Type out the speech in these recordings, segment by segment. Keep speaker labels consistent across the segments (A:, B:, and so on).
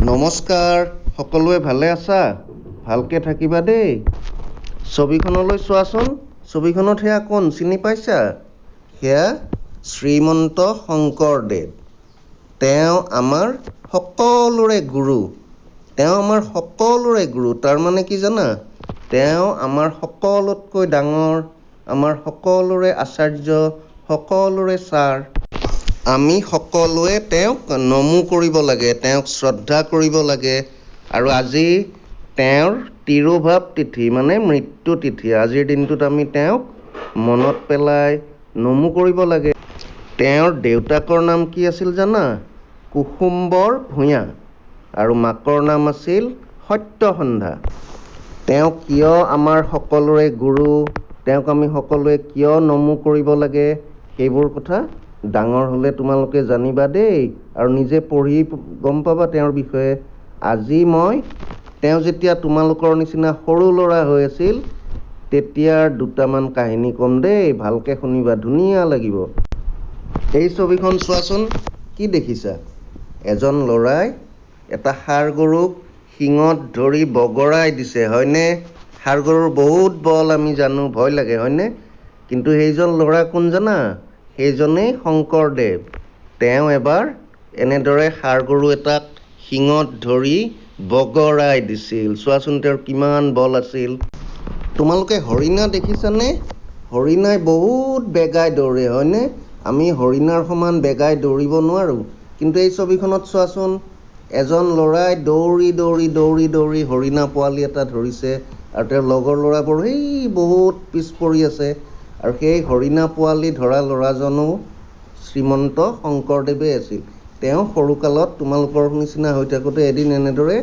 A: নমস্কাৰ, সকলোৱে ভালে আছা? ভালকে থাকিবা দেই। ছবিখনলৈ চোৱাচোন। ছবিখনত সেয়া কোন চিনি পাইছা? সেয়া শ্ৰীমন্ত শংকৰদেৱ। তেওঁ আমাৰ সকলোৰে গুৰু। তাৰমানে কি জানা? তেওঁ আমাৰ সকলোতকৈ ডাঙৰ, আমাৰ সকলোৰে আচাৰ্য, সকলোৰে ছাৰ। আমি সকলোৱে তেওঁক নমো কৰিব লাগে, তেওঁক শ্ৰদ্ধা কৰিব লাগে। আৰু আজি তেওঁৰ তিৰোভাৱ তিথি মানে মৃত্যু তিথি। আজিৰ দিনটোত আমি তেওঁক মনত পেলাই নমো কৰিব লাগে। তেওঁৰ দেউতাকৰ নাম কি আছিল জানা? কুসুম্বৰ ভূঞা। আৰু মাকৰ নাম আছিল সত্যসন্ধা। তেওঁ কিয় আমাৰ সকলোৰে গুৰু, তেওঁক আমি সকলোৱে কিয় নমো কৰিব লাগে, সেইবোৰ কথা ডাঙৰ হ'লে তোমালোকে জানিবা দেই। আৰু নিজে পঢ়ি গম পাবা তেওঁৰ বিষয়ে। আজি তেওঁ যেতিয়া তোমালোকৰ নিচিনা সৰু ল'ৰা হৈ আছিল, তেতিয়াৰ দুটামান কাহিনী ক'ম দেই, ভালকে শুনিবা, ধুনীয়া লাগিব। এই ছবিখন চোৱাচোন, কি দেখিছা? এজন ল'ৰাই এটা ষাঁড় গৰুক শিঙত ধৰি বগৰাই দিছে, হয়নে? ষাঁড় গৰুৰ বহুত বল, আমি জানো, ভয় লাগে, হয়নে? কিন্তু সেইজন ল'ৰা কোন জানা? সেইজনেই শংকৰদেৱ। তেওঁ এবাৰ এনেদৰে ষাঁড় গৰু এটাক শিঙত ধৰি বগৰাই দিছিল। চোৱাচোন তেওঁৰ কিমান বল আছিল। তোমালোকে হৰিণা দেখিছানে? হৰিণাই বহুত বেগাই দৌৰে, হয়নে? আমি হৰিণাৰ সমান বেগাই দৌৰিব নোৱাৰোঁ। কিন্তু এই ছবিখনত চোৱাচোন, এজন ল'ৰাই দৌৰি দৌৰি দৌৰি দৌৰি হৰিণা পোৱালি এটা ধৰিছে। আৰু তেওঁৰ লগৰ ল'ৰাবোৰ সেই বহুত পিছ পৰি আছে। আৰু সেই হৰিণা পোৱালি ধৰা ল'ৰাজনো শ্ৰীমন্ত শংকৰদেৱে আছিল। তেওঁ সৰুকালত তোমালোকৰ নিচিনা হৈ থাকোঁতে এদিন এনেদৰে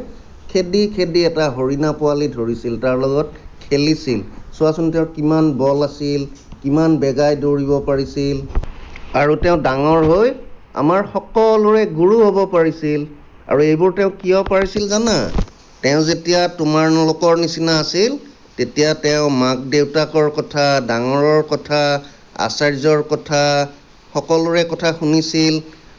A: খেদি খেদি এটা হৰিণা পোৱালি ধৰিছিল, তাৰ লগত খেলিছিল। চোৱাচোন তেওঁৰ কিমান বল আছিল, কিমান বেগাই দৌৰিব পাৰিছিল। আৰু তেওঁ ডাঙৰ হৈ আমাৰ সকলোৰে গুৰু হ'ব পাৰিছিল। আৰু এইবোৰ তেওঁ কিয় পাৰিছিল জানা? তেওঁ যেতিয়া তোমালোকৰ নিচিনা আছিল, তেতিয়া তেওঁ মাক দেউতাকৰ কথা, ডাঙৰৰ কথা, আচাৰ্যৰ কথা, সকলোৰে কথা শুনিছিল,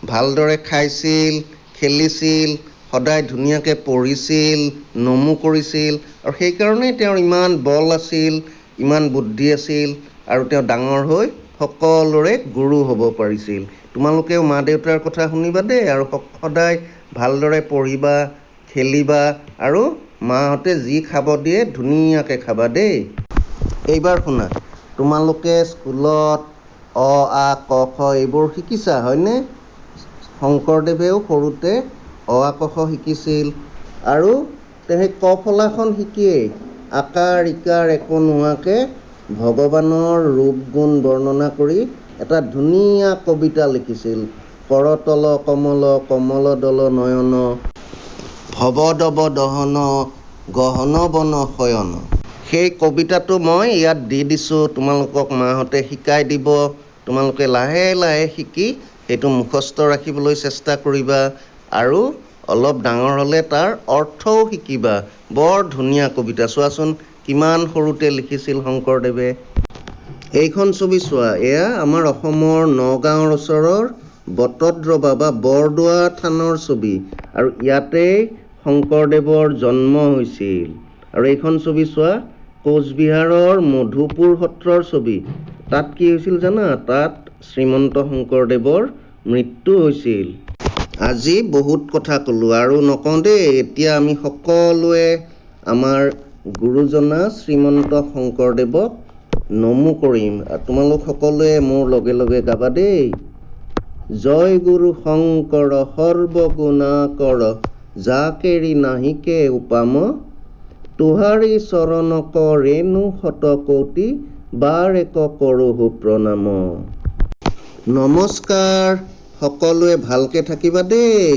A: ভালদৰে খাইছিল, খেলিছিল, সদায় ধুনীয়াকৈ পঢ়িছিল, নমো কৰিছিল। আৰু সেইকাৰণেই তেওঁৰ ইমান বল আছিল, ইমান বুদ্ধি আছিল। আৰু তেওঁ ডাঙৰ হৈ সকলোৰে গুৰু হ'ব পাৰিছিল। তোমালোকেও মা দেউতাৰ কথা শুনিবা দেই, আৰু সদায় ভালদৰে পঢ়িবা, খেলিবা, আৰু মাহঁতে যি খাব দিয়ে ধুনীয়াকৈ খাবা দেই। এইবাৰ শুনা, তোমালোকে স্কুলত অ, আ, ক, খ এইবোৰ শিকিছা, হয়নে? শংকৰদেৱেও সৰুতে অ, আ, ক, খ শিকিছিল। আৰু সেই ক ফলাখন শিকিয়েই আকাৰ ইকাৰ একো নোহোৱাকৈ ভগৱানৰ ৰূপ গুণ বৰ্ণনা কৰি এটা ধুনীয়া কবিতা লিখিছিল। কৰতল কমল কমল দল নয়ন, ভৱদৱ দহন গহন বন শয়ন। সেই কবিতাটো মই ইয়াত দি দিছোঁ, তোমালোকক মাহঁতে শিকাই দিব। তোমালোকে লাহে লাহে শিকি সেইটো মুখস্থ ৰাখিবলৈ চেষ্টা কৰিবা। আৰু অলপ ডাঙৰ হ'লে তাৰ অৰ্থও শিকিবা। বৰ ধুনীয়া কবিতা। চোৱাচোন কিমান সৰুতে লিখিছিল শংকৰদেৱে। এইখন ছবি চোৱা, এয়া আমাৰ অসমৰ নগাঁৱৰ ওচৰৰ বটদ্ৰৱা বা বৰদোৱা থানৰ ছবি। আৰু ইয়াতেই শংকৰদেৱৰ জন্ম হৈছিল। আৰু এইখন ছবি চোৱা, কোচবিহাৰৰ মধুপুৰ সত্ৰৰ ছবি। তাত কি হৈছিল জানা? তাত শ্ৰীমন্ত শংকৰদেৱৰ মৃত্যু হৈছিল। আজি বহুত কথা ক'লোঁ, আৰু নকওঁ দেই। এতিয়া আমি সকলোৱে আমাৰ গুৰুজনা শ্ৰীমন্ত শংকৰদেৱক নমো কৰিম। তোমালোক সকলোৱে মোৰ লগে লগে গাবা দেই। জয় গুৰু শংকৰ সৰ্বগুণাকৰ, যাকেৰি নাহিকে উপাম, তোহাৰি চৰণক ৰেণু শত কোটি, বাৰেক কৰোহো প্ৰণাম। নমস্কাৰ, সকলোৱে ভালকে থাকিবা দেই।